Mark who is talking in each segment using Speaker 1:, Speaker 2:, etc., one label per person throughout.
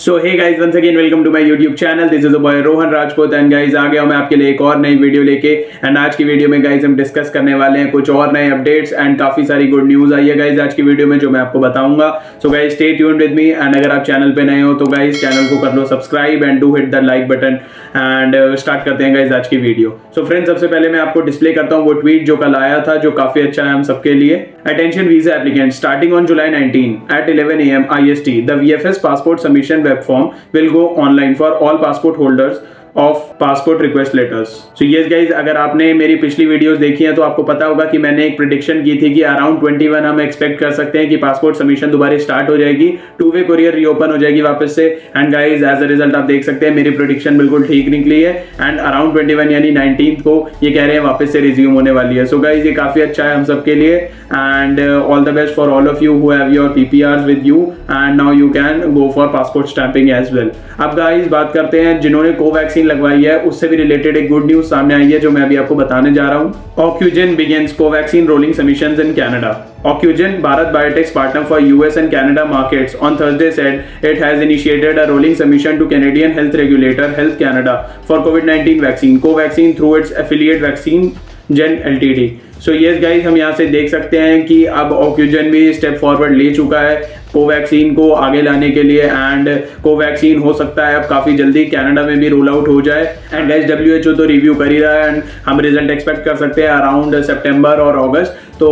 Speaker 1: So hey guys, once again welcome to my YouTube channel. This is a boy Rohan Rajput and guys आ गया मैं आपके लिए एक और नई वीडियो लेके। एंड आज की वीडियो में गाइस हम डिस्कस करने वाले हैं कुछ और नए अपडेट्स एंड काफी सारी गुड न्यूज आई है गाइस आज की वीडियो में जो मैं आपको बताऊंगा। So guys stay tuned with me and अगर आप चैनल पे नए हो तो गाइस चैनल को कर लो subscribe and do hit the like button and start करते हैं गाइस आज की वीडियो। सो फ्रेंड्स, सबसे पहले मैं आपको डिस्प्ले करता हूँ वो ट्वीट जो कल आया था जो काफी अच्छा है हम सबके लिए। Attention visa applicants, starting on July 19 at 11 AM IST, the VFS passport submission web form will go online for all passport holders of passport request letters. So yes guys, अगर आपने मेरी पिछली वीडियोस देखी हैं तो आपको पता होगा कि मैंने एक प्रेडिक्शन की थी कि अराउंड 21 हम एक्सपेक्ट कर सकते हैं कि पासपोर्ट सबमिशन दोबारा स्टार्ट हो जाएगी, टू वे कुरियर रीओपन हो जाएगी वापस से। And guys as a result आप देख सकते हैं मेरी प्रेडिक्शन बिल्कुल ठीक निकली है एंड अराउंड 21 यानी 19 को ये कह रहे हैं वापस से रिज्यूम होने वाली है। सो गाइज ये काफी अच्छा है हम सबके लिए and all the best for all of you who have your PPRs with you and now you can go for passport stamping as well. अब गाइज बात करते हैं जिन्होंने कोवैक्सीन लगवाई है, उससे भी रिलेटेड एक गुड न्यूज सामने आई है जो मैं अभी आपको बताने जा रहा हूं। Ocugen begins Covaxin rolling submissions in Canada. Ocugen, Bharat Biotech's partner for US and Canada markets, on Thursday said it has initiated a rolling submission to Canadian health regulator Health Canada for COVID-19 vaccine, Covaxin, through its affiliate Vaccine Gen Ltd. So yes guys, हम यहाँ से देख सकते हैं कि अब ऑक्यूजन भी step forward ले चुका है कोवैक्सीन को आगे लाने के लिए एंड कोवैक्सीन हो सकता है अब काफ़ी जल्दी कनाडा में भी रोल आउट हो जाए। एंड WHO तो रिव्यू कर ही रहा है एंड हम रिजल्ट एक्सपेक्ट कर सकते हैं अराउंड सितंबर और अगस्त। तो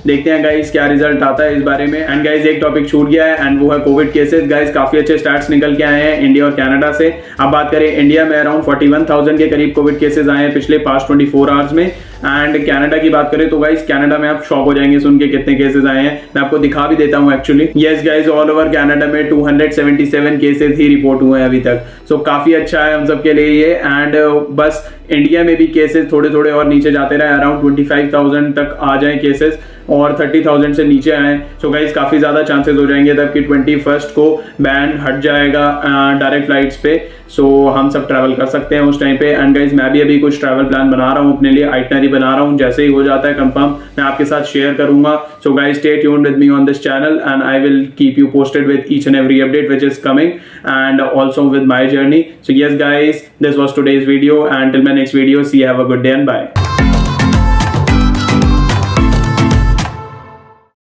Speaker 1: देखते हैं गाइज क्या रिजल्ट आता है इस बारे में। एंड गाइज एक टॉपिक छूट गया है एंड वो है कोविड केसेस। गाइज काफ़ी अच्छे स्टार्ट्स निकल के आए हैं इंडिया और कनाडा से। अब बात करें इंडिया में अराउंड 41,000 के करीब कोविड केसेस आए हैं पिछले पास्ट 24 आवर्स में। एंड कनाडा की बात करें तो गाइज कनाडा में आप शॉक हो जाएंगे सुन के कितने केसेस आए हैं। मैं आपको दिखा भी देता हूं actually. Yes guys, all over Canada में 277 केसेस ही रिपोर्ट हुए हैं अभी तक। सो काफी अच्छा है हम सबके लिए ये। एंड बस इंडिया में भी केसेस थोड़े थोड़े और नीचे जाते रहे, अराउंड 25,000 तक आ जाए केसेस और 30,000 से नीचे आए। सो गाइज काफ़ी ज़्यादा चांसेस हो जाएंगे तब कि 21 को बैन हट जाएगा डायरेक्ट फ्लाइट्स पे। सो हम सब ट्रैवल कर सकते हैं उस टाइम पे। एंड गाइज मैं भी अभी कुछ ट्रैवल प्लान बना रहा हूँ अपने लिए, आइटनरी बना रहा हूँ। जैसे ही हो जाता है कंफर्म मैं आपके साथ शेयर करूंगा। So guys stay tuned with me on this channel and I will keep you posted with each and every update which is coming and also with my journey. So yes guys, this was today's video and till my next video, see have a good day and bye.